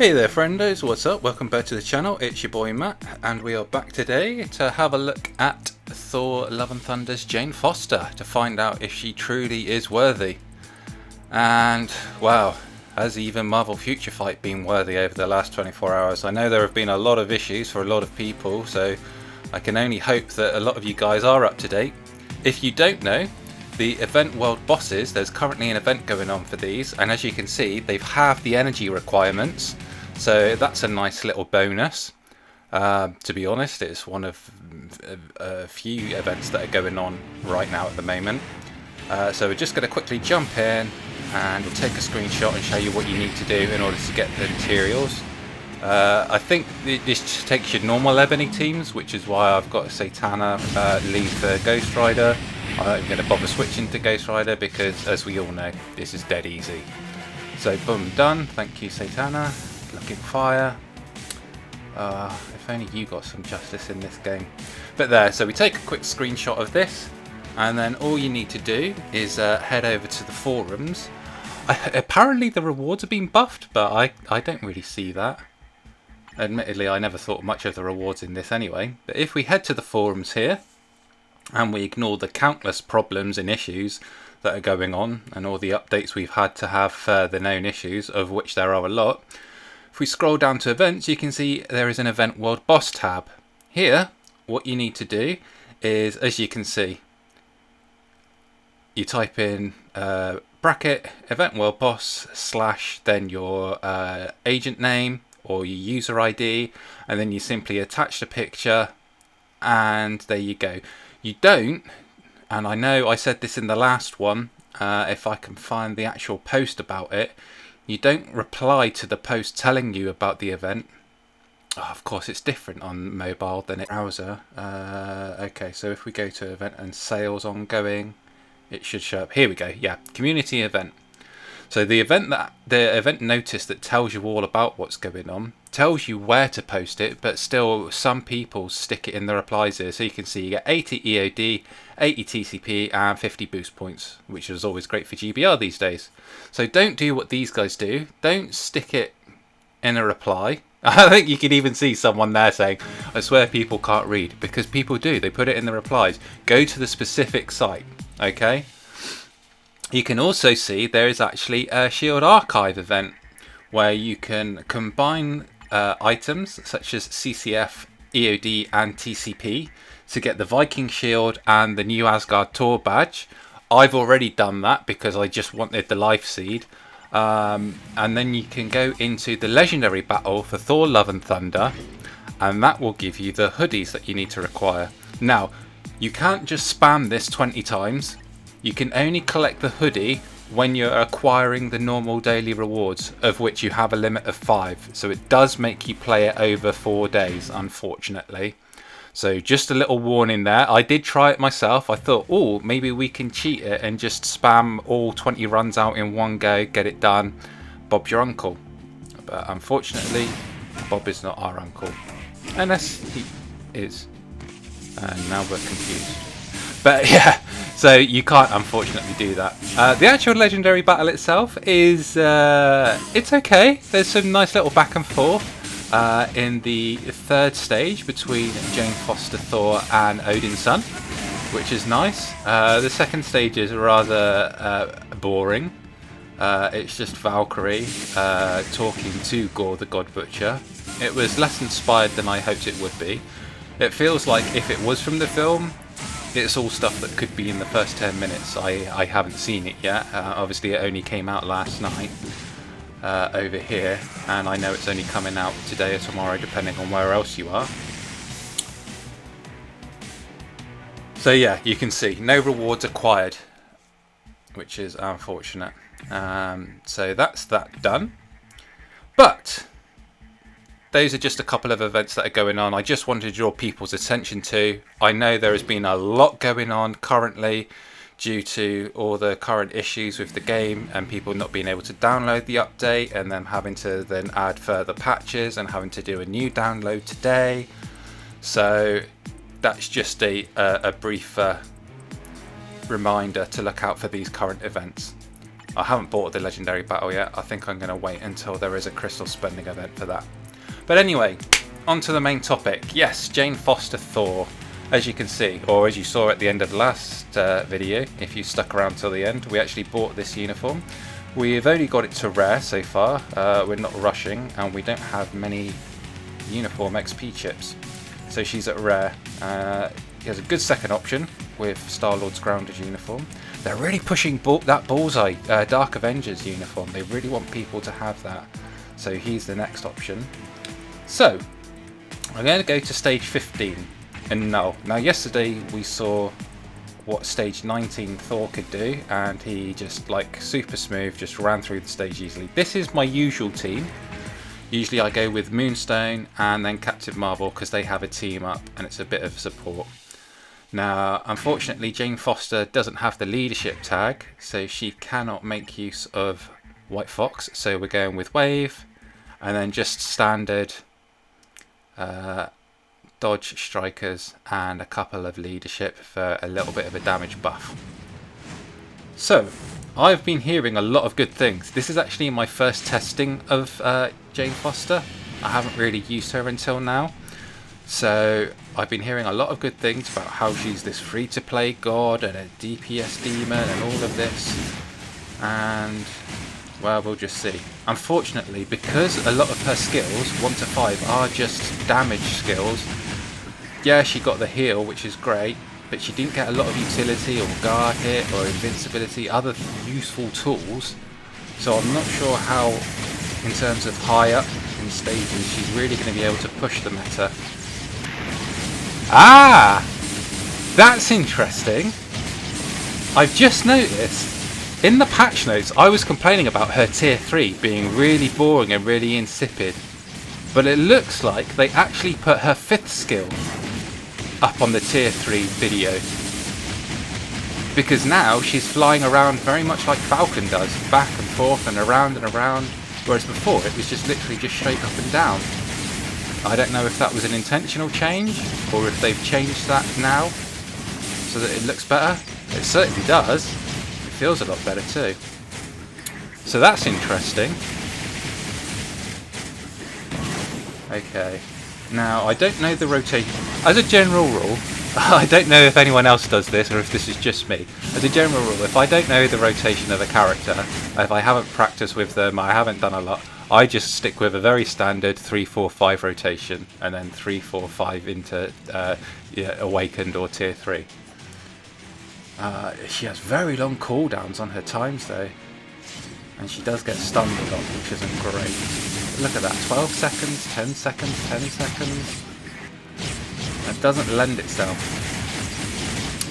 Hey there friendos, what's up? Welcome back to the channel, it's your boy Matt, and we are back today to have a look at Thor Love and Thunder's Jane Foster to find out if she truly is worthy. And wow, has even Marvel Future Fight been worthy over the last 24 hours? I know there have been a lot of issues for a lot of people, so I can only hope that a lot of you guys are up to date. If you don't know, the event world bosses, there's currently an event going on for these, and as you can see they've halved the energy requirements, so that's a nice little bonus. To be honest, it's one of a few events that are going on right now at the moment. So we're just going to quickly jump in and we'll take a screenshot and show you what you need to do in order to get the materials. I think this just takes your normal ebony teams, which is why I've got Satana leave for Ghost Rider. I'm not even going to bother switching to Ghost Rider because, as we all know, this is dead easy. So boom, done. Thank you, Satana. Looking fire. If only you got some justice in this game. But there, so we take a quick screenshot of this, and then all you need to do is head over to the forums. Apparently the rewards have been buffed, but I don't really see that. Admittedly, I never thought much of the rewards in this anyway. But if we head to the forums here, and we ignore the countless problems and issues that are going on, and all the updates we've had to have the known issues, of which there are a lot. If we scroll down to events, you can see there is an event world boss tab. Here, what you need to do is, as you can see, you type in bracket event world boss / then your agent name or your user ID, and then you simply attach the picture, and there you go. You don't, and I know I said this in the last one, if I can find the actual post about it, you don't reply to the post telling you about the event. Oh, of course it's different on mobile than in browser. Okay, so if we go to event and sales ongoing, it should show up. Here we go, yeah, community event. So the event notice that tells you all about what's going on, tells you where to post it, but still some people stick it in the replies here. So you can see you get 80 EOD, 80 TCP and 50 boost points, which is always great for GBR these days. So don't do what these guys do. Don't stick it in a reply. I think you can even see someone there saying, I swear people can't read, because people do. They put it in the replies. Go to the specific site, okay? You can also see there is actually a Shield Archive event where you can combine items such as CCF, EOD and TCP to get the Viking Shield and the new Asgard Thor badge. I've already done that because I just wanted the Life Seed. And then you can go into the Legendary Battle for Thor Love and Thunder, and that will give you the hoodies that you need to require. Now, you can't just spam this 20 times. You can only collect the hoodie when you're acquiring the normal daily rewards, of which you have a limit of 5. So it does make you play it over 4 days, unfortunately. So just a little warning there. I did try it myself. I thought, oh, maybe we can cheat it and just spam all 20 runs out in one go, get it done. Bob's your uncle. But unfortunately, Bob is not our uncle. Unless he is. And now we're confused. But yeah, so you can't unfortunately do that. The actual legendary battle itself is, it's okay. There's some nice little back and forth in the third stage between Jane Foster Thor and Odin's son, which is nice. The second stage is rather boring. It's just Valkyrie talking to Gore the God Butcher. It was less inspired than I hoped it would be. It feels like if it was from the film, it's all stuff that could be in the first 10 minutes. I haven't seen it yet. Obviously it only came out last night over here, and I know it's only coming out today or tomorrow depending on where else you are. So yeah, you can see no rewards acquired, which is unfortunate. So that's that done. But those are just a couple of events that are going on. I just wanted to draw people's attention to. I know there has been a lot going on currently due to all the current issues with the game and people not being able to download the update and them having to then add further patches and having to do a new download today. So that's just a brief reminder to look out for these current events. I haven't bought the legendary battle yet. I think I'm going to wait until there is a crystal spending event for that. But anyway, on to the main topic. Yes, Jane Foster Thor. As you can see, or as you saw at the end of the last video, if you stuck around till the end, we actually bought this uniform. We've only got it to rare so far. We're not rushing, and we don't have many uniform XP chips. So she's at rare. He has a good second option with Star-Lord's grounded uniform. They're really pushing that Bullseye Dark Avengers uniform. They really want people to have that. So he's the next option. So I'm going to go to stage 15 and Null. Now yesterday we saw what stage 19 Thor could do, and he just like super smooth, just ran through the stage easily. This is my usual team. Usually I go with Moonstone and then Captain Marvel because they have a team up and it's a bit of support. Now unfortunately Jane Foster doesn't have the leadership tag, so she cannot make use of White Fox, so we're going with Wave and then just standard dodge strikers and a couple of leadership for a little bit of a damage buff. So I've been hearing a lot of good things. This is actually my first testing of Jane Foster. I haven't really used her until now, so I've been hearing a lot of good things about how she's this free-to-play god and a DPS demon and all of this, and well, we'll just see. Unfortunately, because a lot of her skills 1 to 5 are just damage skills, yeah, she got the heal, which is great, but she didn't get a lot of utility or guard hit or invincibility, other useful tools. So I'm not sure how, in terms of high up in stages, she's really going to be able to push the meta. Ah! That's interesting. I've just noticed, in the patch notes, I was complaining about her tier 3 being really boring and really insipid. But it looks like they actually put her 5th skill up on the tier 3 video, because now she's flying around very much like Falcon does, back and forth and around, whereas before it was just literally just straight up and down. I don't know if that was an intentional change or if they've changed that now so that it looks better. It certainly does. It feels a lot better too. So that's interesting. Okay. Now, I don't know the rotation. As a general rule, I don't know if anyone else does this or if this is just me. As a general rule, if I don't know the rotation of a character, if I haven't practiced with them, I haven't done a lot, I just stick with a very standard 3-4-5 rotation and then 3-4-5 into Awakened or Tier 3. She has very long cooldowns on her times though. And she does get stunned a lot, which isn't great. Look at that, 12 seconds, 10 seconds, 10 seconds. That doesn't lend itself.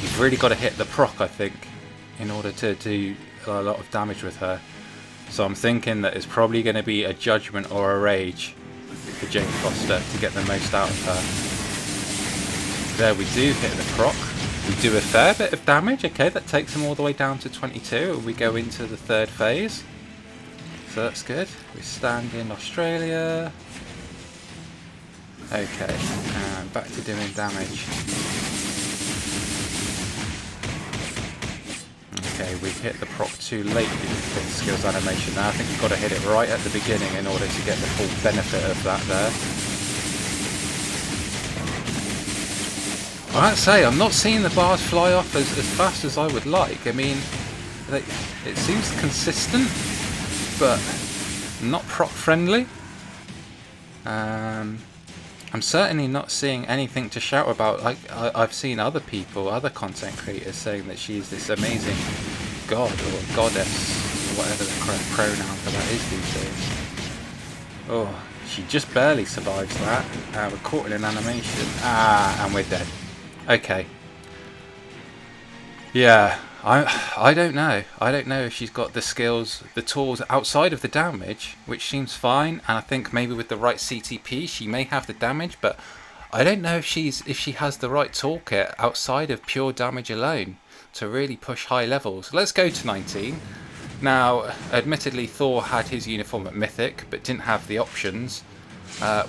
You've really got to hit the proc, I think, in order to do a lot of damage with her. So I'm thinking that it's probably going to be a Judgment or a Rage for Jane Foster to get the most out of her. There we do hit the proc. We do a fair bit of damage. Okay, that takes him all the way down to 22 and we go into the 3rd phase. So that's good. We stand in Australia. Okay, and back to doing damage. Okay, we hit the proc too late with the skills animation now. I think you've got to hit it right at the beginning in order to get the full benefit of that there. I have to say, I'm not seeing the bars fly off as fast as I would like. I mean, it seems consistent, but not proc friendly. I'm certainly not seeing anything to shout about. Like I've seen other people, other content creators saying that she's this amazing god or goddess, or whatever the correct pronoun for that is these days. Oh, she just barely survives that. We're caught in an animation. And we're dead. Okay. Yeah. I don't know. I don't know if she's got the skills, the tools outside of the damage, which seems fine. And I think maybe with the right CTP, she may have the damage, but I don't know if she has the right toolkit outside of pure damage alone to really push high levels. Let's go to 19. Now, admittedly, Thor had his uniform at Mythic, but didn't have the options.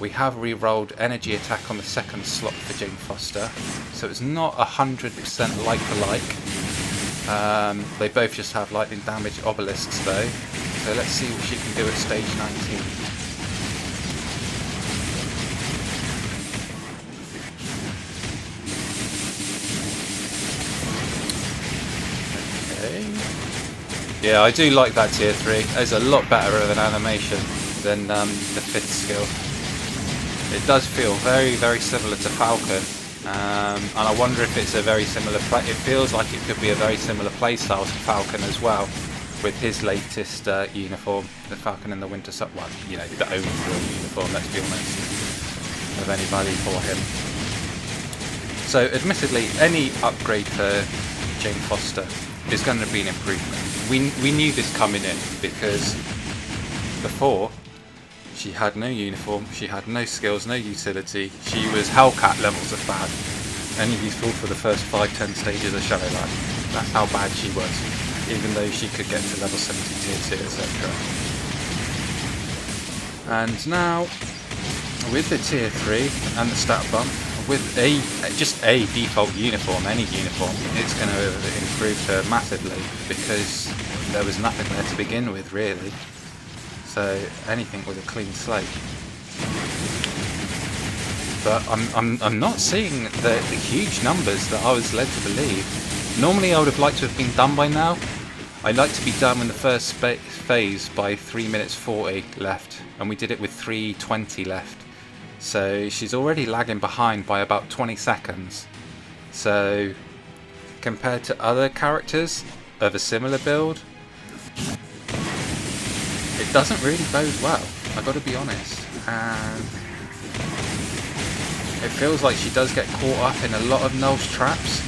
We have re-rolled energy attack on the 2nd slot for Jane Foster, so it's not 100% like for like. They both just have lightning damage obelisks though. So let's see what she can do at stage 19. Okay. Yeah, I do like that tier 3. It's a lot better of an animation than the 5th skill. It does feel very, very similar to Falcon. And I wonder if it's a very similar it feels like it could be a very similar playstyle to Falcon as well, with his latest uniform, the Falcon and the Winter Soldier. Well, you know, the only real uniform, let's be honest, of any value for him. So, admittedly, any upgrade for Jane Foster is going to be an improvement. We knew this coming in because before, she had no uniform, she had no skills, no utility, she was Hellcat levels of bad, only useful for the first 5-10 stages of Shadowland. That's how bad she was, even though she could get to level 70 tier 2, etc. And now, with the tier 3 and the stat bump, with just a default uniform, any uniform, it's going to improve her massively, because there was nothing there to begin with, really. So anything with a clean slate. But I'm not seeing the huge numbers that I was led to believe. Normally I would have liked to have been done by now. I'd like to be done in the first phase by 3 minutes 40 left, and we did it with 3:20 left. So she's already lagging behind by about 20 seconds. So compared to other characters of a similar build, it doesn't really bode well, I've got to be honest, and it feels like she does get caught up in a lot of Null's traps.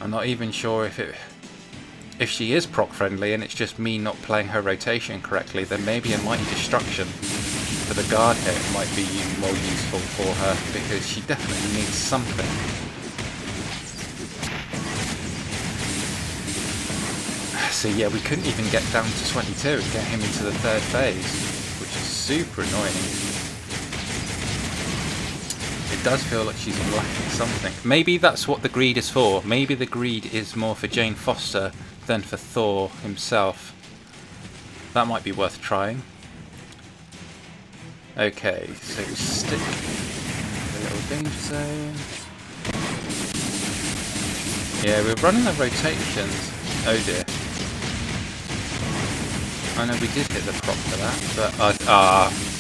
I'm not even sure if she is proc friendly and it's just me not playing her rotation correctly, then maybe a Mighty Destruction for the guard hit might be more useful for her, because she definitely needs something. So yeah, we couldn't even get down to 22 and get him into the 3rd phase, which is super annoying. It does feel like she's lacking something. Maybe that's what the greed is for. Maybe the greed is more for Jane Foster than for Thor himself. That might be worth trying. Okay, so stick the little danger zone. Yeah, we're running the rotations. Oh dear. I know we did hit the prop for that, but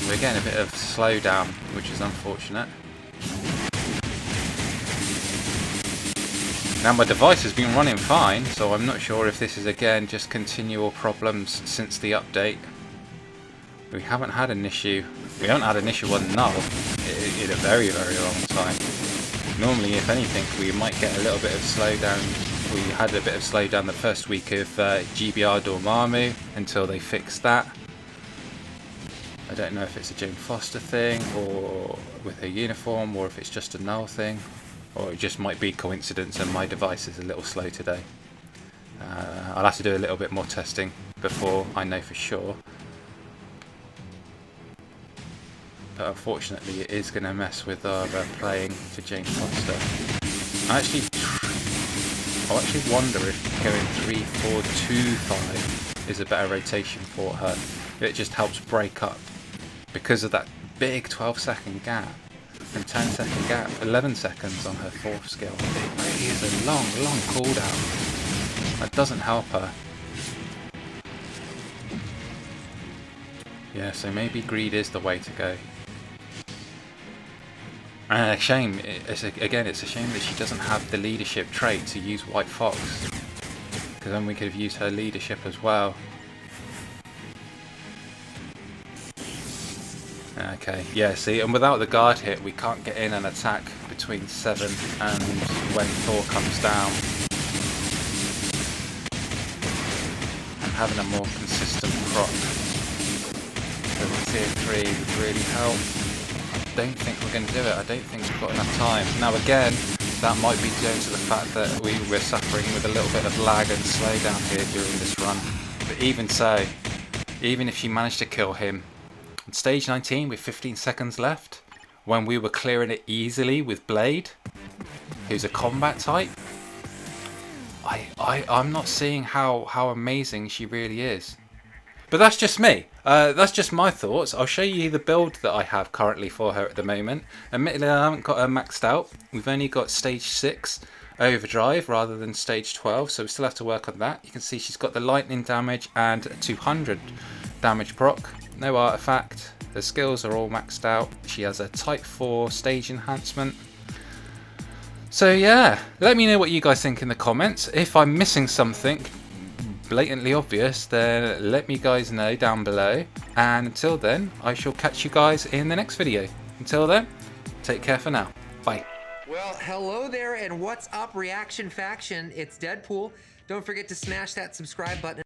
we're getting a bit of slowdown, which is unfortunate. Now my device has been running fine, so I'm not sure if this is again just continual problems since the update. We haven't had an issue. We haven't had an issue on Null in a very, very long time. Normally, if anything, we might get a little bit of slowdown. We had a bit of slowdown the first week of GBR Dormammu until they fixed that. I don't know if it's a Jane Foster thing, or with her uniform, or if it's just a Null thing, or it just might be coincidence and my device is a little slow today. I'll have to do a little bit more testing before I know for sure. But unfortunately it is going to mess with our playing to Jane Foster. I actually wonder if going 3-4-2-5 is a better rotation for her. It just helps break up because of that big 12-second gap and 10-second gap, 11 seconds on her 4th skill. It really is a long cooldown. That doesn't help her. Yeah, so maybe greed is the way to go. And a shame, it's a shame that she doesn't have the leadership trait to use White Fox, because then we could have used her leadership as well. Okay, yeah, see, and without the guard hit we can't get in and attack between 7 and when Thor comes down. And having a more consistent proc for the tier 3 would really help. I don't think we're going to do it. I don't think we've got enough time. Now again, that might be due to the fact that we were suffering with a little bit of lag and slowdown here during this run. But even so, even if she managed to kill him, on stage 19 with 15 seconds left, when we were clearing it easily with Blade, who's a combat type. I'm not seeing how amazing she really is. But that's just me. That's just my thoughts. I'll show you the build that I have currently for her at the moment. Admittedly, I haven't got her maxed out. We've only got stage 6 overdrive rather than stage 12, so we still have to work on that. You can see she's got the lightning damage and 200 damage proc. No artifact. The skills are all maxed out. She has a type 4 stage enhancement. So yeah, let me know what you guys think in the comments. If I'm missing something blatantly obvious, then let me guys know down below. And until then, I shall catch you guys in the next video. Until then, take care for now. Bye. Well, hello there, and what's up, Reaction Faction? It's Deadpool. Don't forget to smash that subscribe button.